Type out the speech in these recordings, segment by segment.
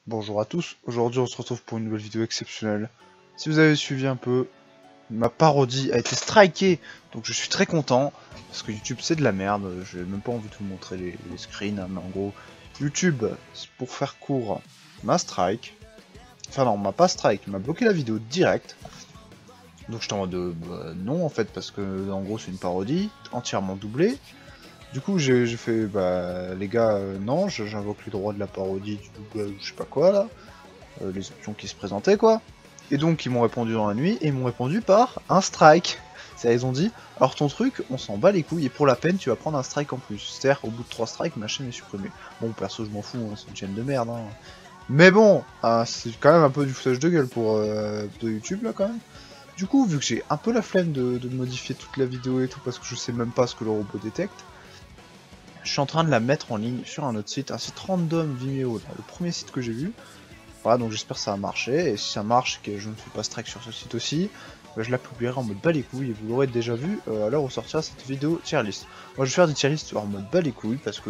Bonjour à tous, aujourd'hui on se retrouve pour une nouvelle vidéo exceptionnelle. Si vous avez suivi un peu, ma parodie a été strikée, donc je suis très content, parce que YouTube c'est de la merde, j'ai même pas envie de vous montrer les screens, hein, mais en gros, YouTube, pour faire court, m'a strike, enfin non, m'a pas strike, il m'a bloqué la vidéo direct, donc j'étais en mode non en fait, parce que en gros c'est une parodie, entièrement doublée. Du coup, j'ai fait, bah, les gars, non, j'invoque les droits de la parodie, du doublage, je sais pas quoi, là. Les options qui se présentaient, quoi. Et donc, ils m'ont répondu dans la nuit, et ils m'ont répondu par un strike. C'est-à-dire, ils ont dit, alors ton truc, on s'en bat les couilles, et pour la peine, tu vas prendre un strike en plus. C'est-à-dire, au bout de 3 strikes, ma chaîne est supprimée. Bon, perso, je m'en fous, hein, c'est une chaîne de merde, hein. Mais bon, c'est quand même un peu du foutage de gueule pour de YouTube, là, quand même. Du coup, vu que j'ai un peu la flemme de modifier toute la vidéo et tout, parce que je sais même pas ce que le robot détecte, je suis en train de la mettre en ligne sur un autre site, un site random Vimeo, là, le premier site que j'ai vu. Voilà, donc j'espère que ça va marcher, et si ça marche, que je ne fais pas strike sur ce site aussi, bah, je la publierai en mode bas les couilles, et vous l'aurez déjà vu à l'heure où sortira cette vidéo tier list. Moi je vais faire des tier lists en mode bas les couilles, parce que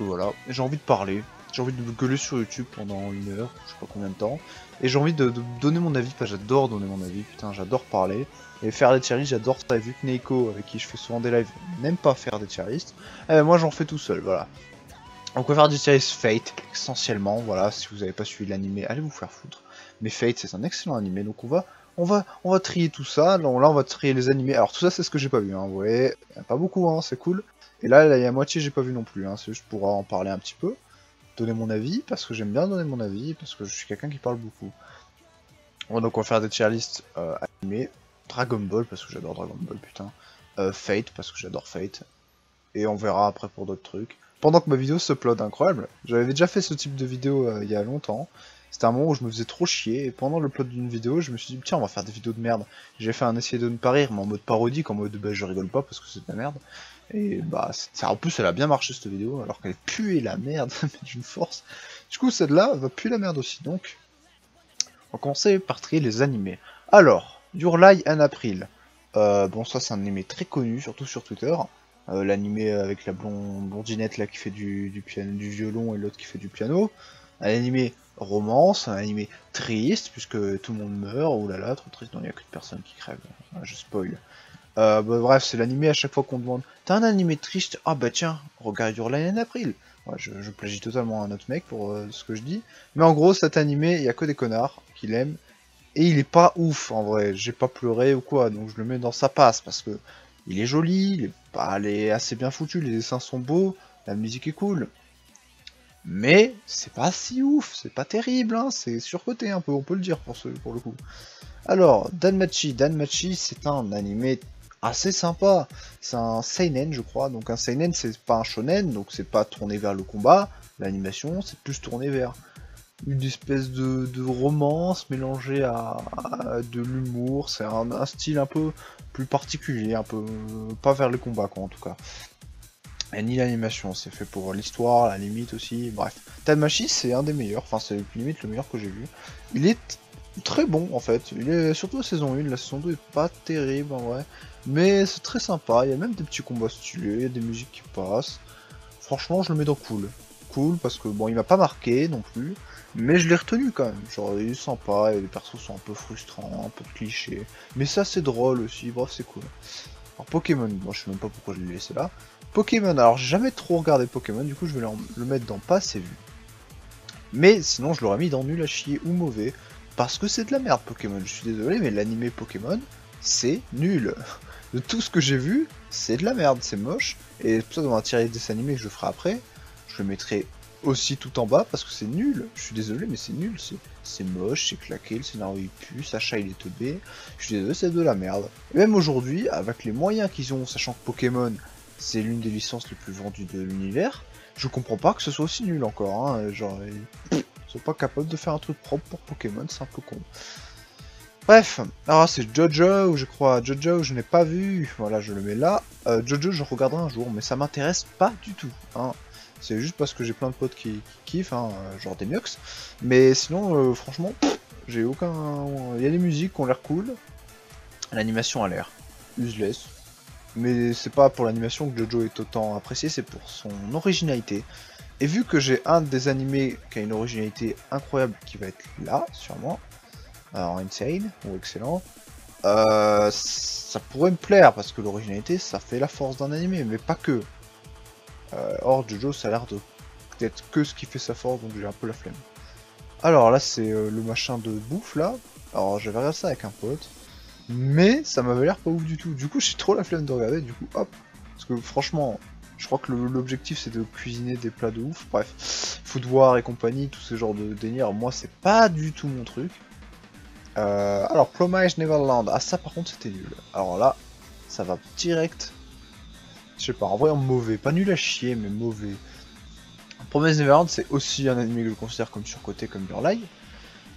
voilà, j'ai envie de parler, j'ai envie de me gueuler sur YouTube pendant une heure, je sais pas combien de temps, et j'ai envie de donner mon avis, parce que j'adore donner mon avis, putain j'adore parler, et faire des tier lists, j'adore ça, et vu que Neiko, avec qui je fais souvent des lives, n'aime pas faire des tier lists, moi j'en fais tout seul, voilà. Donc on va faire du series Fate, essentiellement, voilà, si vous n'avez pas suivi l'animé, allez vous faire foutre. Mais Fate c'est un excellent animé, donc on va trier tout ça, donc là on va trier les animés. Alors tout ça c'est ce que j'ai pas vu, hein, vous voyez, pas beaucoup, hein, c'est cool. Et là, il y a moitié j'ai pas vu non plus, hein, c'est juste pour en parler un petit peu, donner mon avis, parce que j'aime bien donner mon avis, parce que je suis quelqu'un qui parle beaucoup. Bon, donc on va faire des tier lists animés, Dragon Ball, parce que j'adore Dragon Ball, putain, Fate, parce que j'adore Fate, et on verra après pour d'autres trucs. Pendant que ma vidéo s'upload, incroyable, j'avais déjà fait ce type de vidéo il y a longtemps, c'était un moment où je me faisais trop chier, et pendant l'upload d'une vidéo, je me suis dit tiens on va faire des vidéos de merde. J'ai fait un essai de ne pas rire, mais en mode parodique, en mode bah je rigole pas parce que c'est de la merde. Et bah en plus elle a bien marché cette vidéo, alors qu'elle puait la merde, mais d'une force. Du coup celle-là va puer la merde aussi, donc on va commencer par trier les animés. Alors, Your Lie en April. Bon, ça c'est un animé très connu, surtout sur Twitter. L'animé avec la blondinette là qui fait du piano, du violon et l'autre qui fait du piano. Un animé romance, un animé triste puisque tout le monde meurt. Oh là là, trop triste, non, il n'y a que de personnes qui crèvent. Je spoil. Bah, bref, c'est l'animé à chaque fois qu'on demande t'as un animé triste? Ah bah tiens, regarde Your Lie en April. Ouais, je plagie totalement un autre mec pour ce que je dis. Mais en gros, cet animé, il y a que des connards qui l'aiment. Et il est pas ouf en vrai, j'ai pas pleuré ou quoi, donc je le mets dans sa passe parce que il est joli, il est assez bien foutu, les dessins sont beaux, la musique est cool. Mais c'est pas si ouf, c'est pas terrible, hein, c'est surcoté un peu, on peut le dire pour le coup. Alors, Danmachi c'est un animé assez sympa, c'est un seinen je crois, donc un seinen c'est pas un shonen, donc c'est pas tourné vers le combat, l'animation c'est plus tourné vers une espèce de romance mélangée à de l'humour, c'est un style un peu plus particulier, un peu pas vers le combat quoi en tout cas. Et ni l'animation, c'est fait pour l'histoire, la limite aussi, bref. Tanmachi c'est un des meilleurs, enfin c'est limite le meilleur que j'ai vu. Il est très bon en fait, il est surtout la saison 1, la saison 2 est pas terrible en vrai, mais c'est très sympa, il y a même des petits combats stylés, il y a des musiques qui passent. Franchement, je le mets dans cool. Cool parce que bon, il m'a pas marqué non plus, mais je l'ai retenu quand même. Genre, il est sympa et les persos sont un peu frustrants, un peu clichés. Mais ça, c'est drôle aussi, bref, c'est cool. Alors, Pokémon, moi je sais même pas pourquoi je l'ai laissé là. Pokémon, alors j'ai jamais trop regardé Pokémon, du coup je vais le mettre dans pas assez vu. Mais sinon, je l'aurais mis dans nul à chier ou mauvais, parce que c'est de la merde Pokémon. Je suis désolé, mais l'animé Pokémon, c'est nul. De tout ce que j'ai vu, c'est de la merde, c'est moche. Et c'est pour ça dans un tirer des animés que je ferai après, je le mettrai aussi tout en bas parce que c'est nul. Je suis désolé, mais c'est nul. C'est moche, c'est claqué, le scénario il pue, Sacha il est teubé. Je suis désolé, c'est de la merde. Et même aujourd'hui, avec les moyens qu'ils ont, sachant que Pokémon, c'est l'une des licences les plus vendues de l'univers, je comprends pas que ce soit aussi nul encore. Hein. Genre, ils sont pas capables de faire un truc propre pour Pokémon, c'est un peu con. Bref, alors c'est Jojo, je crois, Jojo, je n'ai pas vu, voilà, je le mets là. Jojo, je regarderai un jour, mais ça m'intéresse pas du tout, hein. C'est juste parce que j'ai plein de potes qui kiffent, hein, genre des mux. Mais sinon, franchement, j'ai aucun... Il y a des musiques qui ont l'air cool, l'animation a l'air useless. Mais c'est pas pour l'animation que Jojo est autant apprécié, c'est pour son originalité. Et vu que j'ai un des animés qui a une originalité incroyable qui va être là, sûrement, alors Insane ou Excellent, ça pourrait me plaire parce que l'originalité ça fait la force d'un animé, mais pas que. Or Jojo ça a l'air de peut-être que ce qui fait sa force, donc j'ai un peu la flemme. Alors là c'est le machin de bouffe là, alors j'avais regardé ça avec un pote, mais ça m'avait l'air pas ouf du tout, du coup j'ai trop la flemme de regarder, du coup hop, parce que franchement, je crois que l'objectif c'est de cuisiner des plats de ouf, bref, Food War et compagnie, tous ces genres de délire, moi c'est pas du tout mon truc. Alors Promise Neverland, ah ça par contre c'était nul, alors là, ça va direct, je sais pas, en vrai en mauvais, pas nul à chier mais mauvais. Promise Neverland c'est aussi un anime que je considère comme surcoté comme Your Lie.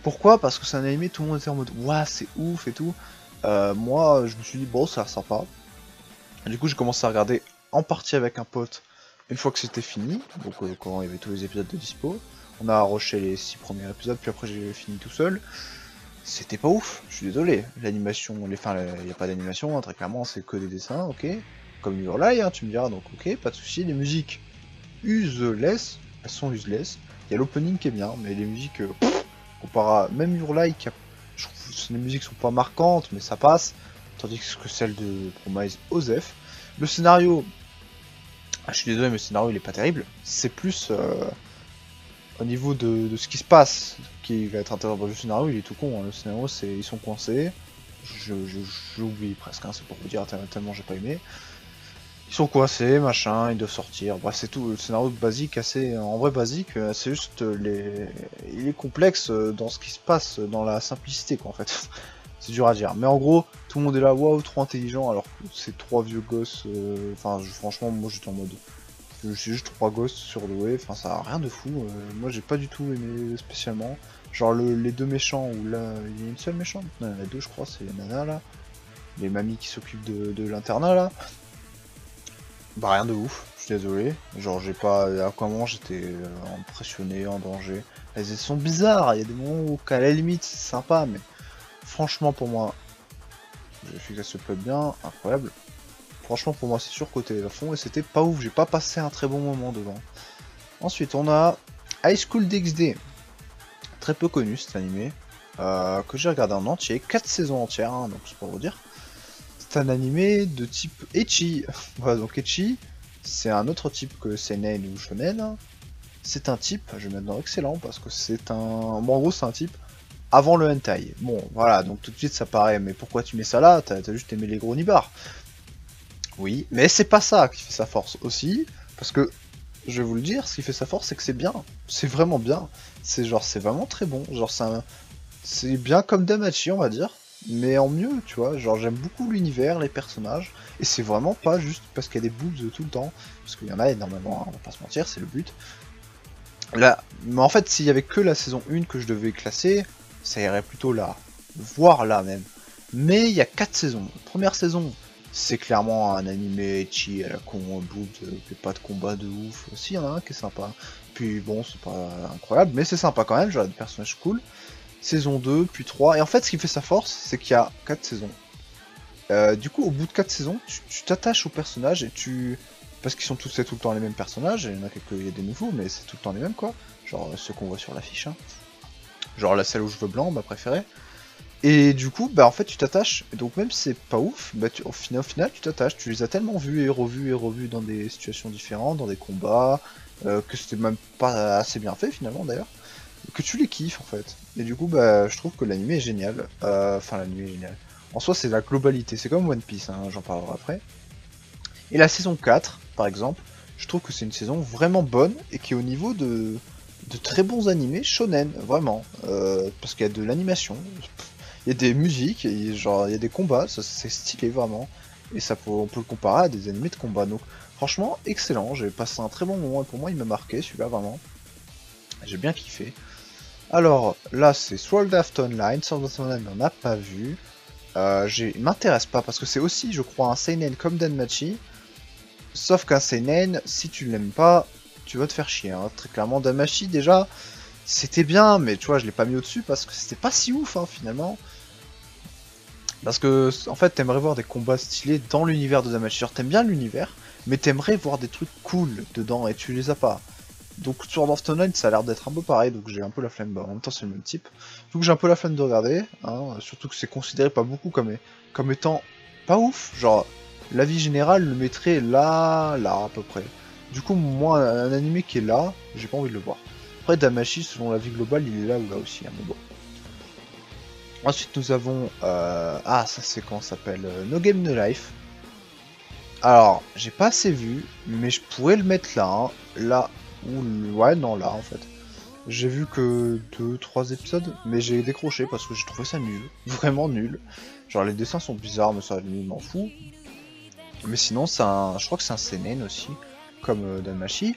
Pourquoi? Parce que c'est un anime, tout le monde était en mode ouah c'est ouf et tout. Moi je me suis dit bon ça a l'air sympa. Et du coup j'ai commencé à regarder en partie avec un pote une fois que c'était fini, donc quand il y avait tous les épisodes de dispo. On a rushé les 6 premiers épisodes, puis après j'ai fini tout seul. C'était pas ouf, je suis désolé. L'animation, il n'y a pas d'animation, hein, très clairement c'est que des dessins, ok. Comme Your Lie, hein, tu me diras, donc ok, pas de souci. Les musiques useless, elles sont useless. Il y a l'opening qui est bien, mais les musiques, comparé à même Your Lie, je trouve que les musiques sont pas marquantes, mais ça passe. Tandis que celle de Promise Osef. Le scénario, je suis désolé, mais le scénario il est pas terrible. C'est plus au niveau de ce qui se passe qui va être intéressant dans le scénario, il est tout con. Hein. Le scénario, c'est ils sont coincés. J'oublie presque, hein, c'est pour vous dire tellement j'ai pas aimé. Ils sont coincés, machin, ils doivent sortir. Bref, c'est tout. Le scénario basique, assez en vrai basique, c'est juste il est complexe dans ce qui se passe, dans la simplicité quoi en fait. C'est dur à dire. Mais en gros, tout le monde est là, waouh, trop intelligent, alors que c'est trois vieux gosses. Enfin, franchement, moi j'étais en mode. C'est juste trois gosses surdoués, enfin ça a rien de fou. Moi j'ai pas du tout aimé spécialement. Genre les deux méchants, où là, il y a une seule méchante. Non, il y en a deux, je crois, c'est Nana là. Les mamies qui s'occupent de l'internat là. Bah rien de ouf, je suis désolé. Genre j'ai pas. À quoi moment j'étais impressionné, en danger. Elles sont bizarres, il y a des moments où qu'à la limite c'est sympa, mais franchement pour moi, j'ai fait qu'elle se plaît bien, incroyable. Franchement pour moi c'est surcoté à fond et c'était pas ouf, j'ai pas passé un très bon moment devant. Ensuite on a High School DxD, très peu connu cet animé, que j'ai regardé en entier, 4 saisons entières, hein, donc c'est pour vous dire. C'est un animé de type ecchi. Voilà, donc ecchi, c'est un autre type que seinen ou shonen. C'est un type, je vais mettre dans excellent parce que c'est un... Bon en gros c'est un type avant le hentai. Bon voilà, donc tout de suite ça paraît, mais pourquoi tu mets ça là? T'as juste aimé les gros nibards. Oui, mais c'est pas ça qui fait sa force aussi, parce que, je vais vous le dire, ce qui fait sa force c'est que c'est bien. C'est vraiment bien. C'est genre, c'est vraiment très bon. Genre c'est bien comme Damachi on va dire, mais en mieux, tu vois. Genre j'aime beaucoup l'univers, les personnages, et c'est vraiment pas juste parce qu'il y a des boobs tout le temps, parce qu'il y en a énormément, hein, on va pas se mentir, c'est le but. Là, mais en fait s'il y avait que la saison 1 que je devais classer, ça irait plutôt là, voire là même. Mais il y a 4 saisons. Première saison, c'est clairement un animé ecchi à la con, boobs, pas de combat de ouf. Si, il y en a un qui est sympa. Puis bon, c'est pas incroyable, mais c'est sympa quand même, genre des personnages cool. Saison 2, puis 3. Et en fait, ce qui fait sa force, c'est qu'il y a 4 saisons. Du coup, au bout de 4 saisons, tu t'attaches aux personnages et tu... Parce qu'ils sont tous tout le temps les mêmes personnages, il y en a quelques, il y a des nouveaux, mais c'est tout le temps les mêmes quoi. Genre ceux qu'on voit sur l'affiche. Hein. Genre la celle aux cheveux blancs, ma préférée. Et du coup, bah en fait tu t'attaches, et donc même si c'est pas ouf, bah au final tu t'attaches, tu les as tellement vus et revus dans des situations différentes, dans des combats, que c'était même pas assez bien fait finalement d'ailleurs, que tu les kiffes en fait. Et du coup bah je trouve que l'anime est génial, enfin l'anime est génial. En soi c'est la globalité, c'est comme One Piece, hein, j'en parlerai après. Et la saison 4, par exemple, je trouve que c'est une saison vraiment bonne et qui est au niveau de très bons animés shonen, vraiment, parce qu'il y a de l'animation. Il y a des musiques, et genre il y a des combats, c'est stylé vraiment. Et on peut le comparer à des animés de combat. Donc franchement, excellent, j'ai passé un très bon moment et pour moi il m'a marqué celui-là vraiment. J'ai bien kiffé. Alors là c'est Sword Art Online, Sword Art Online on n'a pas vu. Il m'intéresse pas parce que c'est aussi je crois un seinen comme Danmachi. Sauf qu'un seinen, si tu l'aimes pas, tu vas te faire chier. Hein. Très clairement Danmachi déjà, c'était bien, mais tu vois je l'ai pas mis au-dessus parce que c'était pas si ouf hein, finalement. Parce que, en fait, t'aimerais voir des combats stylés dans l'univers de Damacy. Genre, t'aimes bien l'univers, mais t'aimerais voir des trucs cool dedans et tu les as pas. Donc Sword Art Online ça a l'air d'être un peu pareil, donc j'ai un peu la flemme, bah, en même temps c'est le même type. Donc j'ai un peu la flemme de regarder, hein, surtout que c'est considéré pas beaucoup comme étant pas ouf, genre l'avis général le mettrait là à peu près. Du coup moi un animé qui est là, j'ai pas envie de le voir. Après Damashi selon l'avis global il est là ou là aussi, hein, mais bon. Ensuite nous avons ah ça c'est comment ça s'appelle, No Game No Life. Alors j'ai pas assez vu, mais je pourrais le mettre là, hein, là. Ouais, non, là en fait. J'ai vu que 2-3 épisodes, mais j'ai décroché parce que j'ai trouvé ça nul. Vraiment nul. Genre les dessins sont bizarres, mais ça, je m'en fous. Mais sinon, je crois que c'est un seinen aussi, comme Danmachi.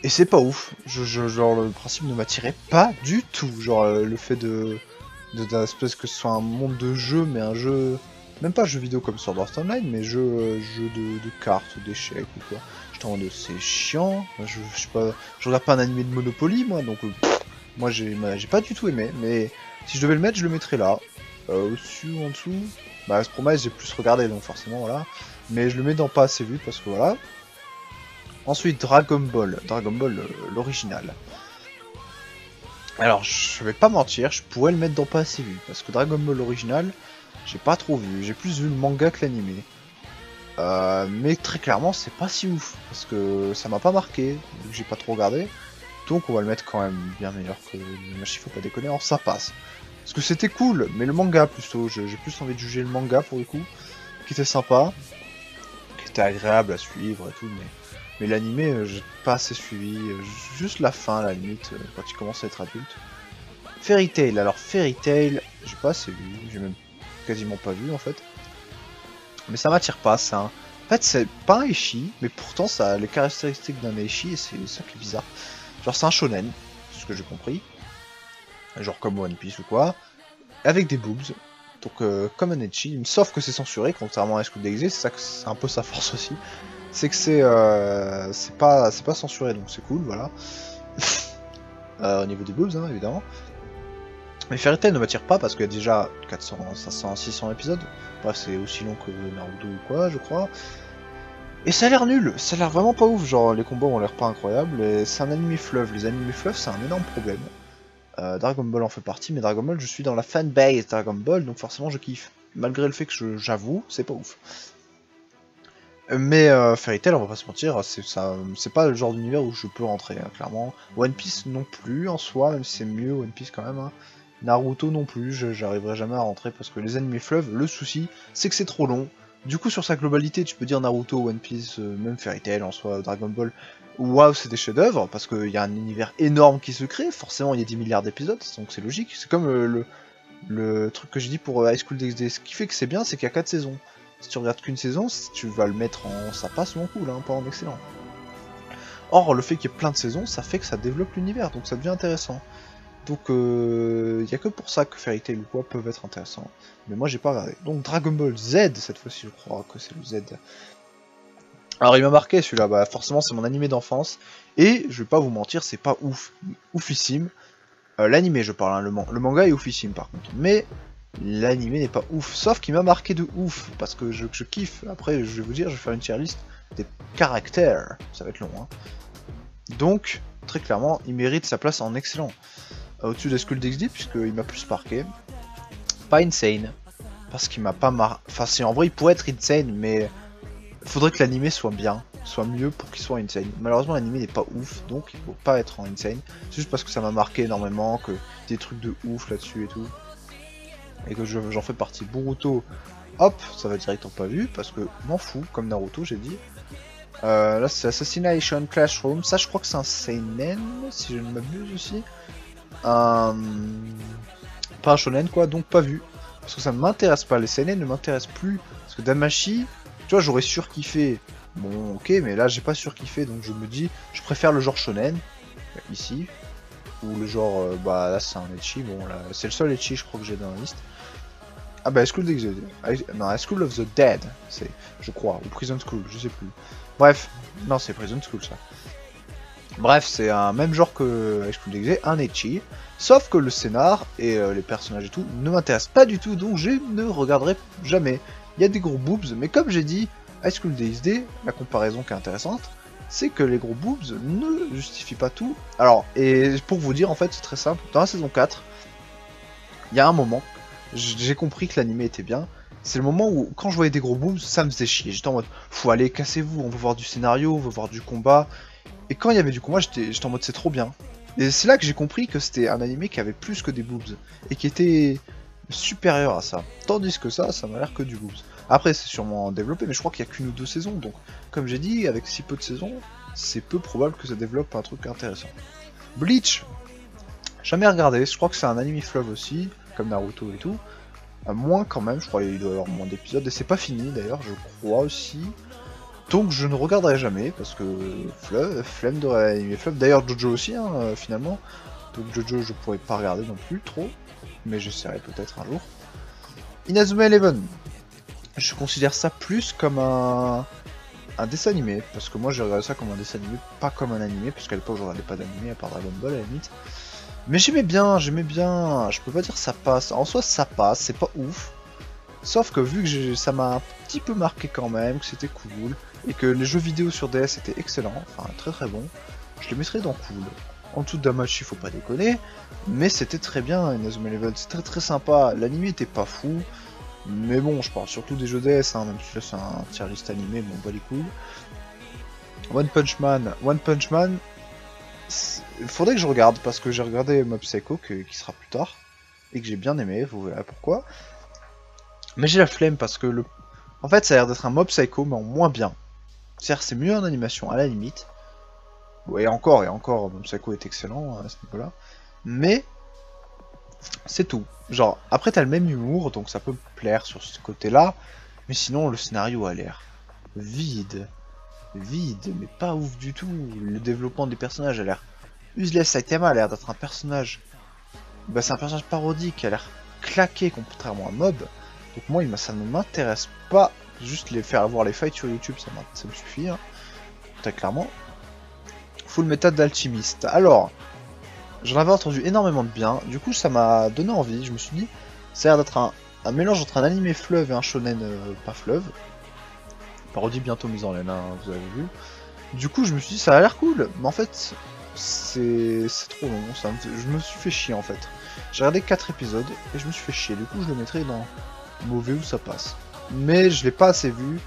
Et c'est pas ouf. Genre le principe ne m'attirait pas du tout. Genre le fait d'un espèce que ce soit un monde de jeu, mais un jeu... Même pas jeu vidéo comme Sword Art Online, mais jeu de cartes, d'échecs ou quoi. J'étais en mode c'est chiant, je sais pas, je regarde pas un animé de Monopoly moi, donc moi j'ai pas du tout aimé, mais si je devais le mettre, je le mettrais là. Au-dessus ou en dessous, bah ce Promise j'ai plus regardé donc forcément voilà. Mais je le mets dans pas assez vu parce que voilà. Ensuite Dragon Ball l'original. Alors je vais pas mentir, je pourrais le mettre dans pas assez vu, parce que Dragon Ball l'original, j'ai pas trop vu, j'ai plus vu le manga que l'animé. Mais très clairement c'est pas si ouf, parce que ça m'a pas marqué, vu que j'ai pas trop regardé. Donc on va le mettre quand même bien meilleur que le Machi, faut pas déconner, alors ça passe. Parce que c'était cool, mais le manga plutôt, j'ai plus envie de juger le manga pour le coup, qui était sympa, qui était agréable à suivre et tout, mais l'animé j'ai pas assez suivi, juste la fin à la limite, quand il commence à être adulte. Fairy Tail, alors Fairy Tail, j'ai pas assez vu, j'ai même quasiment pas vu en fait. Mais ça m'attire pas, ça. En fait, c'est pas un ecchi, mais pourtant ça a les caractéristiques d'un ecchi et c'est ça qui est bizarre. Genre, c'est un shonen, c'est ce que j'ai compris. Genre comme One Piece ou quoi. Avec des boobs. Donc, comme un ecchi, sauf que c'est censuré, contrairement à High School DxD, c'est ça que c'est un peu sa force aussi. C'est que c'est pas censuré, donc c'est cool, voilà. Au niveau des boobs, hein, évidemment. Mais Fairy Tail ne m'attire pas parce qu'il y a déjà 400, 500, 600 épisodes. Bref, c'est aussi long que Naruto ou quoi, je crois. Et ça a l'air nul, ça a l'air vraiment pas ouf, genre les combats ont l'air pas incroyables, et c'est un anime fleuve, les animés fleuves c'est un énorme problème. Dragon Ball en fait partie, mais Dragon Ball je suis dans la fanbase Dragon Ball, donc forcément je kiffe. Malgré le fait que j'avoue, c'est pas ouf. Mais Fairy Tail, on va pas se mentir, c'est pas le genre d'univers où je peux rentrer, hein, clairement. One Piece non plus en soi, même si c'est mieux One Piece quand même. Hein. Naruto non plus, j'arriverai jamais à rentrer parce que les animés fleuves, le souci, c'est que c'est trop long. Du coup, sur sa globalité, tu peux dire Naruto, One Piece, même Fairy Tail en soi, Dragon Ball, waouh, c'est des chefs-d'œuvre parce qu'il y a un univers énorme qui se crée. Forcément, il y a 10 milliards d'épisodes, donc c'est logique. C'est comme le truc que j'ai dit pour High School DxD. Ce qui fait que c'est bien, c'est qu'il y a 4 saisons. Si tu regardes qu'une saison, si tu vas le mettre en. Ça passe mon cool, hein, pas en excellent. Or, le fait qu'il y ait plein de saisons, ça fait que ça développe l'univers, donc ça devient intéressant. Donc, il n'y a que pour ça que Fairy Tail ou quoi peuvent être intéressants. Mais moi, j'ai pas regardé. Donc, Dragon Ball Z, cette fois-ci, je crois que c'est le Z. Alors, il m'a marqué celui-là, bah forcément, c'est mon animé d'enfance. Et, je vais pas vous mentir, c'est pas oufissime. L'animé, je parle, hein, le manga est oufissime par contre. Mais, l'animé n'est pas ouf. Sauf qu'il m'a marqué de ouf, parce que je kiffe. Après, je vais vous dire, je vais faire une tier list des caractères. Ça va être long, hein. Donc, très clairement, il mérite sa place en excellent. Au-dessus de Skull DxD, puisqu'il m'a plus marqué. Pas insane, parce qu'il m'a pas Enfin, si en vrai, il pourrait être insane, mais faudrait que l'animé soit bien, soit mieux pour qu'il soit insane. Malheureusement, l'animé n'est pas ouf, donc il faut pas être en insane. C'est juste parce que ça m'a marqué énormément, que des trucs de ouf là-dessus et tout. Et que j'en fais partie. Boruto, hop, ça va direct en pas vu, parce que m'en fous, comme Naruto, j'ai dit. Là, c'est Assassination Classroom. Ça, je crois que c'est un seinen, si je ne m'abuse aussi. Pas un shonen, quoi, donc pas vu. Parce que ça ne m'intéresse pas. Les seinen ne m'intéressent plus. Parce que Damashi, tu vois, j'aurais surkiffé. Bon, ok, mais là, j'ai pas surkiffé, donc je me dis, je préfère le genre shonen, ici. Ou le genre, bah là, c'est un ecchi. Bon, là, c'est le seul ecchi, je crois, que j'ai dans la liste. Ah bah, School of non, School of the Dead, c'est, je crois, ou Prison School, je sais plus. Bref, non, c'est Prison School, ça. Bref, c'est un même genre que High School DxD, un ecchi, sauf que le scénar et les personnages et tout ne m'intéressent pas du tout, donc je ne regarderai jamais. Il y a des gros boobs, mais comme j'ai dit, High School DxD, la comparaison qui est intéressante, c'est que les gros boobs ne justifient pas tout. Alors, et pour vous dire, en fait, c'est très simple. Dans la saison 4, il y a un moment, j'ai compris que l'anime était bien. C'est le moment où, quand je voyais des gros boobs, ça me faisait chier. J'étais en mode, faut aller, cassez-vous, on veut voir du scénario, on veut voir du combat. Et quand il y avait du combat, j'étais en mode, c'est trop bien. Et c'est là que j'ai compris que c'était un anime qui avait plus que des boobs. Et qui était supérieur à ça. Tandis que ça m'a l'air que du boobs. Après, c'est sûrement développé, mais je crois qu'il n'y a qu'une ou deux saisons. Donc, comme j'ai dit, avec si peu de saisons, c'est peu probable que ça développe un truc intéressant. Bleach, jamais regardé. Je crois que c'est un anime fleuve aussi, comme Naruto et tout. Moins quand même, je crois qu'il doit y avoir moins d'épisodes. Et c'est pas fini d'ailleurs, je crois aussi. Donc je ne regarderai jamais, parce que flemme de réanimer fleuve. D'ailleurs, Jojo aussi, hein, finalement. Donc Jojo, je pourrais pas regarder non plus trop. Mais j'essaierai peut-être un jour. Inazuma Eleven. Je considère ça plus comme un dessin animé, parce que moi j'ai regardé ça comme un dessin animé, pas comme un animé, parce qu'à l'époque je regardais pas d'animé à part Dragon Ball à la limite. Mais j'aimais bien, je peux pas dire ça passe, en soi ça passe, c'est pas ouf. Sauf que vu que ça m'a un petit peu marqué quand même, que c'était cool, et que les jeux vidéo sur DS étaient excellents, enfin très très bons, je les mettrais dans cool. En dessous de Damachi, faut pas déconner, mais c'était très bien Inazuma Eleven, c'était très sympa, l'anime était pas fou. Mais bon, je parle surtout des jeux DS, hein, même si là c'est un tier list animé, bon, bah les couilles. One Punch Man, il faudrait que je regarde, parce que j'ai regardé Mob Psycho, qui sera plus tard, et que j'ai bien aimé, vous verrez pourquoi. Mais j'ai la flemme, parce que en fait, ça a l'air d'être un Mob Psycho, mais en moins bien. C'est-à-dire, c'est mieux en animation, à la limite. Bon, et encore, Mob Psycho est excellent à ce niveau-là. Mais, c'est tout. Genre, après t'as le même humour, donc ça peut me plaire sur ce côté-là, mais sinon le scénario a l'air vide, mais pas ouf du tout. Le développement des personnages a l'air useless. Saitama a l'air d'être un personnage, bah c'est un personnage parodique qui a l'air claqué contrairement à Mob, donc moi ça ne m'intéresse pas. Juste les faire voir les fights sur YouTube, ça me suffit, hein. Très clairement. Full Metal d'Alchimiste. Alors, j'en avais entendu énormément de bien, du coup ça m'a donné envie, je me suis dit, ça a l'air d'être un mélange entre un animé fleuve et un shonen pas fleuve. Parodie bientôt mise en laine, hein, vous avez vu. Du coup je me suis dit, ça a l'air cool, mais en fait, c'est trop long, je me suis fait chier en fait. J'ai regardé 4 épisodes et je me suis fait chier, du coup je le mettrai dans mauvais où ça passe. Mais je l'ai pas assez vu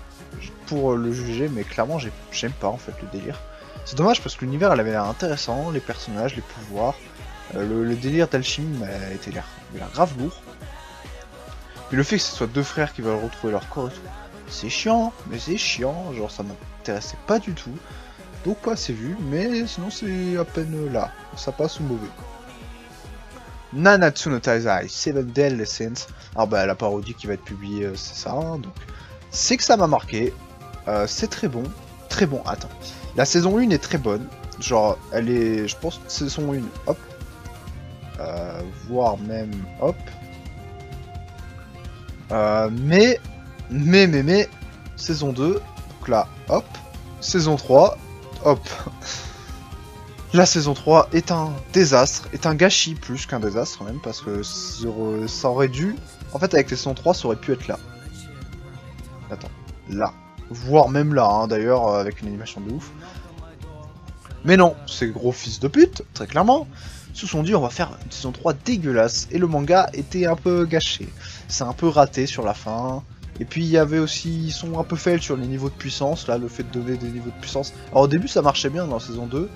pour le juger, mais clairement j'aime pas en fait le délire. C'est dommage parce que l'univers avait l'air intéressant, les personnages, les pouvoirs, le délire d'alchimie avait l'air grave lourd. Puis le fait que ce soit deux frères qui veulent retrouver leur corps et tout, c'est chiant, mais c'est chiant, genre ça m'intéressait pas du tout. Donc pas assez vu, mais sinon c'est à peine là, ça passe ou mauvais. Nanatsu no Taizai, Seven Deadly Sins. Alors bah la parodie qui va être publiée c'est ça, hein, donc c'est que ça m'a marqué, c'est très bon, attends. La saison 1 est très bonne, genre elle est, je pense, saison 1, hop, voire même, hop, mais, saison 2, donc là, hop, saison 3, hop. La saison 3 est un désastre, est un gâchis plus qu'un désastre même, parce que ça aurait dû, en fait avec la saison 3 ça aurait pu être là. Attends, là. Voire même là, hein, d'ailleurs, avec une animation de ouf. Mais non, ces gros fils de pute, très clairement, se sont dit on va faire une saison 3 dégueulasse, et le manga était un peu gâché. C'est un peu raté sur la fin, et puis il y avait aussi, ils sont un peu fails sur les niveaux de puissance, là, le fait de donner des niveaux de puissance. Alors au début ça marchait bien dans la saison 2,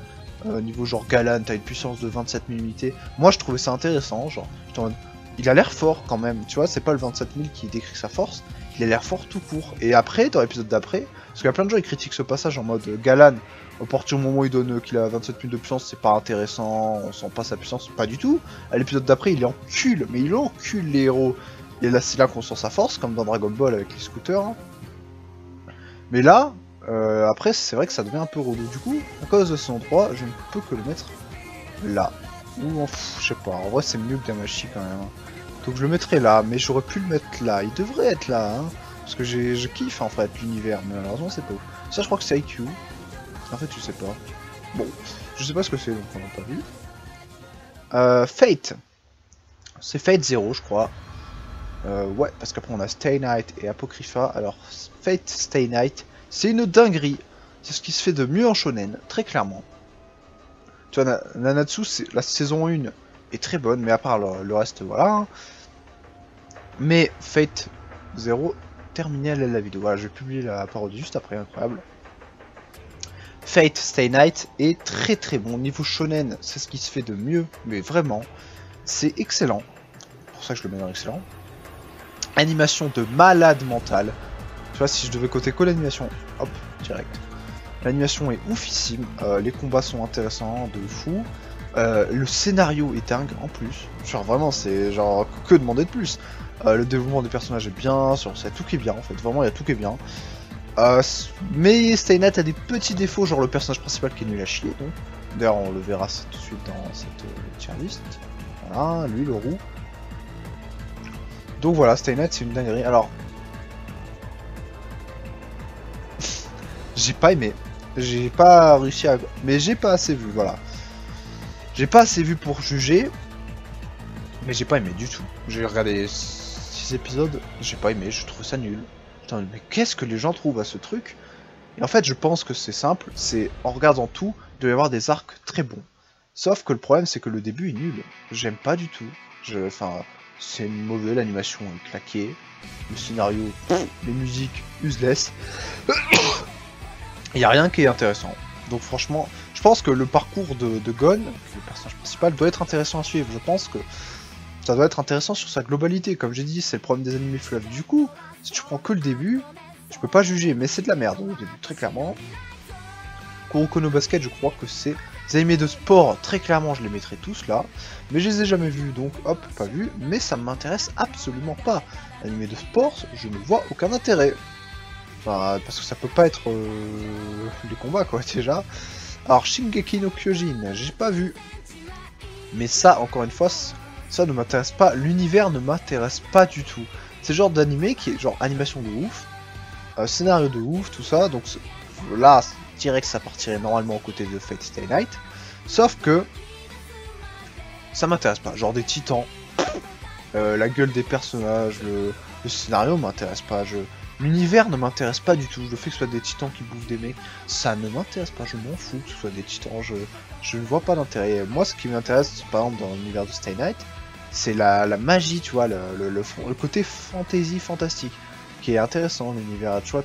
niveau genre Galan, t'as une puissance de 27 000 unités. Moi je trouvais ça intéressant, genre, j'étais en mode, il a l'air fort quand même, tu vois, c'est pas le 27 000 qui décrit sa force, il a l'air fort tout court. Et après, dans l'épisode d'après, parce qu'il y a plein de gens qui critiquent ce passage en mode Galan, au partir du moment où il donne qu'il a 27 000 de puissance, c'est pas intéressant, on sent pas sa puissance, pas du tout. À l'épisode d'après, il encule, mais il encule les héros. Et là, c'est là qu'on sent sa force, comme dans Dragon Ball avec les scooters. Hein. Mais là, après, c'est vrai que ça devient un peu relou. Du coup, à cause de saison 3, je ne peux que le mettre là. Ou, je sais pas, en vrai, c'est mieux que Damashi quand même. Hein. Donc je le mettrai là, mais j'aurais pu le mettre là. Il devrait être là, hein. Parce que je kiffe en fait l'univers, mais malheureusement c'est pas ouf. Ça je crois que c'est IQ. En fait je sais pas. Bon, je sais pas ce que c'est donc on n'a pas vu. Fate. C'est Fate 0 je crois. Ouais, parce qu'après on a Stay Night et Apocrypha. Alors Fate Stay Night, c'est une dinguerie. c'est ce qui se fait de mieux en shonen, très clairement. Tu vois, Nanatsu, la saison 1 est très bonne, mais à part le reste, voilà. Hein. Mais Fate Zero, terminé la vidéo. Voilà, je vais publier la parodie juste après, incroyable. Fate Stay Night est très très bon. Niveau shonen, c'est ce qui se fait de mieux, mais vraiment, c'est excellent. C'est pour ça que je le mets dans excellent. Animation de malade mental. Tu vois, si je devais coter que l'animation, hop, direct. L'animation est oufissime, les combats sont intéressants, de fou. Le scénario est dingue en plus. Genre vraiment, c'est genre que demander de plus. Le développement des personnages est bien, c'est tout qui est bien en fait. Vraiment, il y a tout qui est bien. Mais Stay Night a des petits défauts, genre le personnage principal qui est nul à chier. Donc, d'ailleurs, on le verra tout de suite dans cette tier list. Voilà, lui le roux. Donc voilà, Stay Night c'est une dinguerie. Alors, j'ai pas aimé. J'ai pas réussi à... Mais j'ai pas assez vu, voilà. J'ai pas assez vu pour juger. Mais j'ai pas aimé du tout. J'ai regardé 6 épisodes, j'ai pas aimé, je trouve ça nul. Putain, mais qu'est-ce que les gens trouvent à ce truc? Et en fait, je pense que c'est simple, c'est en regardant tout, il doit y avoir des arcs très bons. Sauf que le problème, c'est que le début est nul. J'aime pas du tout. Enfin, c'est mauvais, l'animation est claquée. Le scénario, les musiques, useless. Il n'y a rien qui est intéressant. Donc franchement, je pense que le parcours de Gon, le personnage principal, doit être intéressant à suivre. Je pense que ça doit être intéressant sur sa globalité. Comme j'ai dit, c'est le problème des animés fleuves. Du coup, si tu prends que le début, tu peux pas juger. Mais c'est de la merde au début, très clairement. Kuroko no Basket, je crois que c'est... Les animés de sport, très clairement, je les mettrai tous là. Mais je les ai jamais vus, donc hop, pas vu. Mais ça m'intéresse absolument pas. Animé de sport, je ne vois aucun intérêt. Enfin, parce que ça peut pas être les combats quoi déjà. Alors Shingeki no Kyojin, j'ai pas vu. Mais ça, encore une fois, ça ne m'intéresse pas. L'univers ne m'intéresse pas du tout. C'est le genre d'animé qui est genre animation de ouf, scénario de ouf, tout ça. Donc là, je dirais que ça partirait normalement aux côtés de Fate Stay Night. Sauf que ça m'intéresse pas. Genre des titans, la gueule des personnages, le scénario m'intéresse pas. L'univers ne m'intéresse pas du tout. Le fait que ce soit des titans qui bouffent des mecs, ça ne m'intéresse pas. Je m'en fous que ce soit des titans. Je ne vois pas d'intérêt. Moi, ce qui m'intéresse, par exemple, dans l'univers de Stay Night, c'est la magie, tu vois, le côté fantasy fantastique, qui est intéressant. L'univers, tu vois,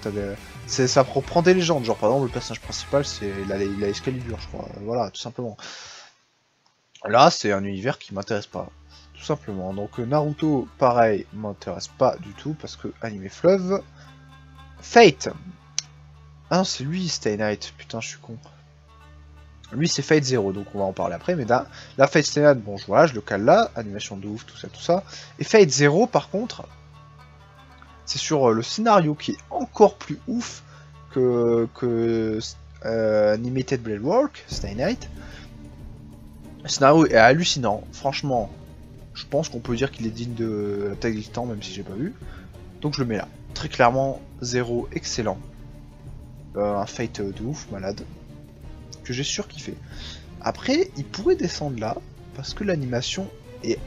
ça reprend des légendes. Genre, par exemple, le personnage principal, il a Excalibur, je crois. Voilà, tout simplement. Là, c'est un univers qui m'intéresse pas. Tout simplement. Donc Naruto, pareil, m'intéresse pas du tout, parce que animé fleuve. Fate. Ah non, c'est lui, Stay Night. Putain, je suis con. Lui, c'est Fate Zero, donc on va en parler après. Mais là, Fate Stay Night, bon, voilà, je le cale là. Animation de ouf, tout ça, tout ça. Et Fate Zero, par contre, c'est sur le scénario qui est encore plus ouf que Animated Blade Work, Stay Night. Le scénario est hallucinant, franchement. Je pense qu'on peut dire qu'il est digne de l'Attaque des Titans, même si j'ai pas vu. Donc je le mets là. Très clairement, Zero, excellent. Un fight de ouf, malade. Que j'ai surkiffé. Après, il pourrait descendre là, parce que l'animation est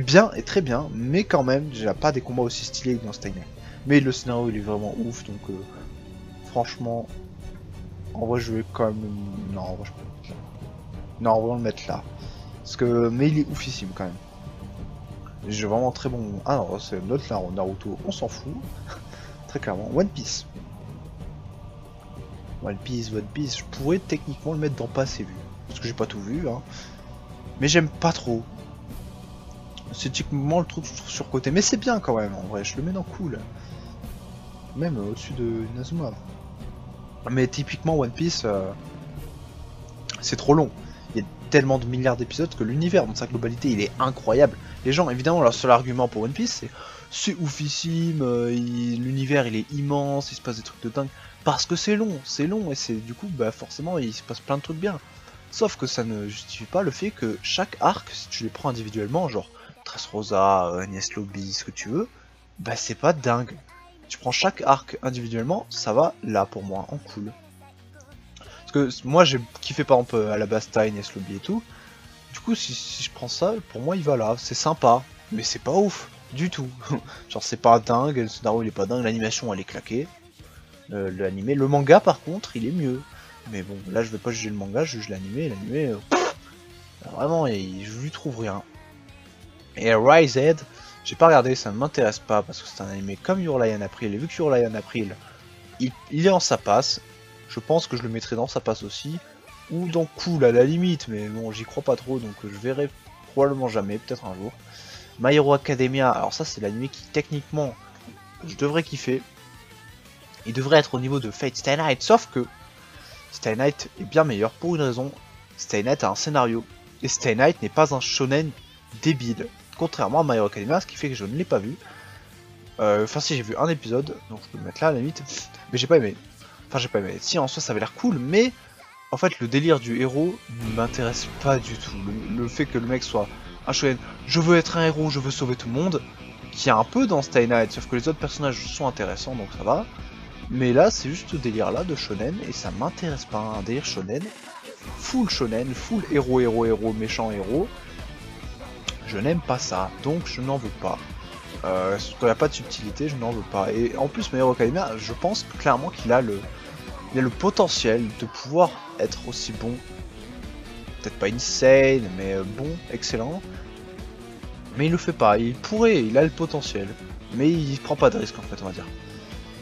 bien, est très bien, mais quand même, déjà pas des combats aussi stylés que dans Stay Night. Mais le scénario, il est vraiment ouf, donc franchement, en vrai, je vais quand même... Non, en vrai, je peux... Non, on va le mettre là. Parce que... Mais il est oufissime, quand même. J'ai vraiment très bon... Ah non, c'est notre Naruto, on s'en fout. Très clairement. One Piece. One Piece, je pourrais techniquement le mettre dans pas assez vu. Parce que j'ai pas tout vu, hein. Mais j'aime pas trop. C'est typiquement le truc que je trouve surcoté. Mais c'est bien quand même, en vrai, je le mets dans cool. Même au-dessus de Inazuma. Mais typiquement One Piece, c'est trop long. Il y a tellement de milliards d'épisodes que l'univers dans sa globalité il est incroyable. Les gens, évidemment, leur seul argument pour One Piece c'est oufissime, l'univers il est immense, il se passe des trucs de dingue. Parce que c'est long, et c'est du coup, bah forcément, il se passe plein de trucs bien. Sauf que ça ne justifie pas le fait que chaque arc, si tu les prends individuellement, genre Dressrosa, Agnès Lobby, ce que tu veux, bah c'est pas dingue. Tu prends chaque arc individuellement, ça va là pour moi, en cool. Parce que moi j'ai kiffé par exemple à la Basta, Agnès Lobby et tout. Du coup, si je prends ça, pour moi il va là, c'est sympa, mais c'est pas ouf, du tout. Genre c'est pas dingue, le scénario il est pas dingue, l'animation elle est claquée. l'animé. Le manga par contre il est mieux. Mais bon là je vais pas juger le manga, je juge l'animé. L'animé vraiment je lui trouve rien. Et Rise Head, j'ai pas regardé, ça ne m'intéresse pas parce que c'est un anime comme Your Lie in April. Et vu que Your Lie in April il est en sa passe, je pense que je le mettrai dans sa passe aussi. Ou dans Cool à la limite, mais bon j'y crois pas trop donc je verrai probablement jamais, peut-être un jour. My Hero Academia, alors ça c'est l'anime qui techniquement je devrais kiffer. Il devrait être au niveau de Fate Stay Night, sauf que Stay Night est bien meilleur pour une raison. Stay Night a un scénario, et Stay Night n'est pas un shonen débile, contrairement à My Hero Academia, ce qui fait que je ne l'ai pas vu. Enfin si j'ai vu un épisode, donc je peux le mettre là à la limite, mais j'ai pas aimé. Enfin j'ai pas aimé, si en soi ça avait l'air cool, mais en fait le délire du héros ne m'intéresse pas du tout. Le fait que le mec soit un shonen, je veux être un héros, je veux sauver tout le monde, qui est un peu dans Stay Night, sauf que les autres personnages sont intéressants donc ça va. Mais là c'est juste ce délire là de shonen et ça m'intéresse pas, un délire shonen, full héros, méchant héros. Je n'aime pas ça, donc je n'en veux pas. Quand il n'y a pas de subtilité, je n'en veux pas. Et en plus, My Hero Academia, je pense clairement qu'il a le potentiel de pouvoir être aussi bon. Peut-être pas insane, mais bon, excellent. Mais il le fait pas, il pourrait, il a le potentiel. Mais il prend pas de risque en fait, on va dire.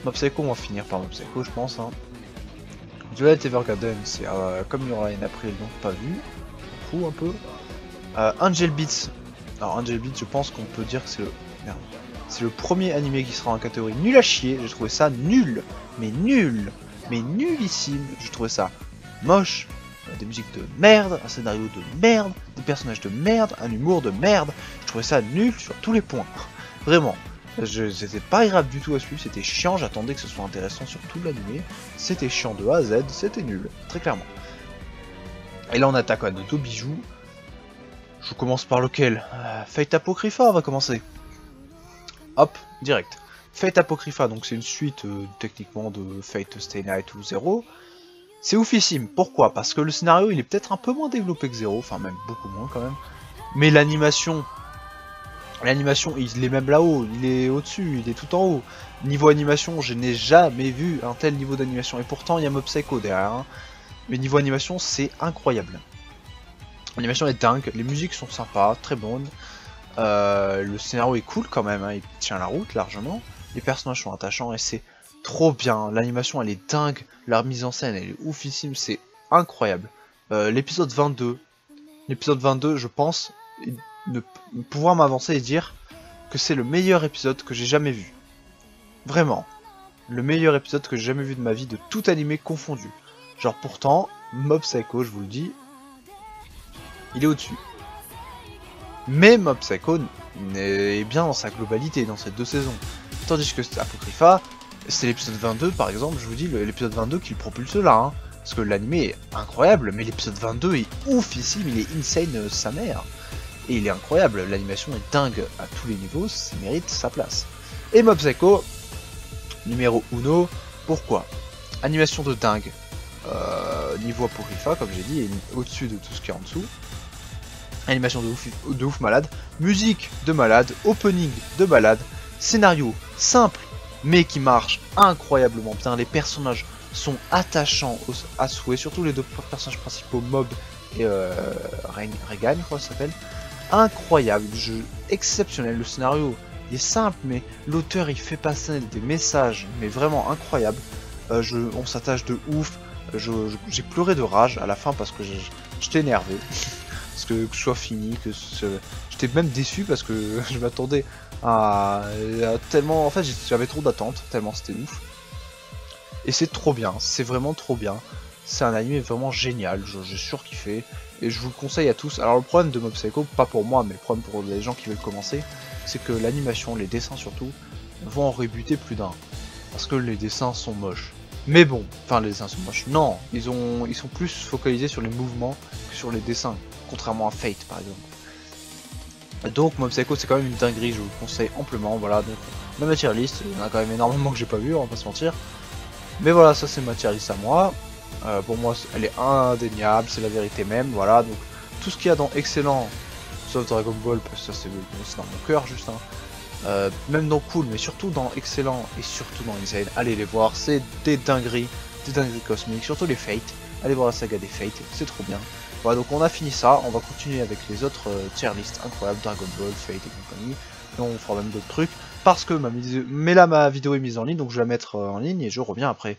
Mob Psycho, on va finir par Mob Psycho, je pense. Hein. Violet Evergarden, c'est comme il y aura une April, donc pas vu. Fou un peu. Angel Beats. Alors Angel Beats, je pense qu'on peut dire que c'est le... Merde. C'est le premier animé qui sera en catégorie nul à chier. J'ai trouvé ça nul. Mais nullissime. J'ai trouvé ça moche. Des musiques de merde, un scénario de merde, des personnages de merde, un humour de merde. Je trouvais ça nul sur tous les points. Vraiment. C'était pas agréable du tout à suivre, c'était chiant, j'attendais que ce soit intéressant sur tout l'animé. C'était chiant de A à Z, c'était nul, très clairement. Et là on attaque à deux bijoux. Je commence par lequel? Fate Apocrypha, on va commencer. Hop, direct. Fate Apocrypha, donc c'est une suite techniquement de Fate Stay Night ou Zero. C'est oufissime, pourquoi? Parce que le scénario il est peut-être un peu moins développé que Zero, enfin même beaucoup moins quand même. Mais l'animation, il est même là-haut, il est au-dessus, il est tout en haut. Niveau animation, je n'ai jamais vu un tel niveau d'animation. Et pourtant, il y a Mob Psycho derrière. Hein. Mais niveau animation, c'est incroyable. L'animation est dingue, les musiques sont sympas, très bonnes. Le scénario est cool quand même, hein, il tient la route largement. Les personnages sont attachants et c'est trop bien. L'animation, elle est dingue. La mise en scène, elle est oufissime, c'est incroyable. L'épisode 22, je pense... de pouvoir m'avancer et dire que c'est le meilleur épisode que j'ai jamais vu. Vraiment. Le meilleur épisode que j'ai jamais vu de ma vie, de tout animé confondu. Genre pourtant, Mob Psycho, je vous le dis, il est au-dessus. Mais Mob Psycho est bien dans sa globalité, dans ces deux saisons. Tandis que Apocrypha, c'est l'épisode 22 par exemple, je vous dis, l'épisode 22 qui le propulse là. Hein. Parce que l'animé est incroyable, mais l'épisode 22 est oufissime, il est insane sa mère. Et il est incroyable, l'animation est dingue à tous les niveaux, ça mérite sa place. Et Mob Psycho, numéro 1, pourquoi? Animation de dingue, niveau Apocrypha, comme j'ai dit, et au-dessus de tout ce qui est en dessous. Animation de ouf malade, musique de malade, opening de malade, scénario simple, mais qui marche incroyablement bien, les personnages sont attachants à souhait, surtout les deux personnages principaux, Mob et Regan, je crois que ça s'appelle. Incroyable, jeu exceptionnel, le scénario il est simple mais l'auteur il fait passer des messages mais vraiment incroyables. On s'attache de ouf, j'ai pleuré de rage à la fin parce que j'étais énervé parce que ce soit fini, j'étais même déçu parce que je m'attendais à tellement, en fait j'avais trop d'attentes tellement c'était ouf et c'est trop bien, c'est vraiment trop bien. C'est un anime vraiment génial, j'ai surkiffé et je vous le conseille à tous. Alors le problème de Mob Psycho, pas pour moi mais le problème pour les gens qui veulent commencer, c'est que l'animation, les dessins surtout, vont en rebuter plus d'un. Parce que les dessins sont moches. Mais bon, enfin les dessins sont moches, non, ils sont plus focalisés sur les mouvements que sur les dessins, contrairement à Fate par exemple. Donc Mob Psycho c'est quand même une dinguerie, je vous le conseille amplement, voilà, donc ma tier list, il y en a quand même énormément que j'ai pas vu, on va pas se mentir. Mais voilà, ça c'est ma tier list à moi. Pour moi elle est indéniable, c'est la vérité même, voilà, donc tout ce qu'il y a dans excellent, sauf Dragon Ball, parce que ça c'est dans mon cœur juste, hein. même dans Cool, mais surtout dans Excellent et surtout dans Insane. Allez les voir, c'est des dingueries cosmiques, surtout les Fates. Allez voir la saga des Fates, c'est trop bien. Voilà, donc on a fini ça, on va continuer avec les autres tier list incroyables, Dragon Ball, Fate et compagnie. Et on fera même d'autres trucs, parce que ma vidéo est mise en ligne, donc je vais la mettre en ligne et je reviens après.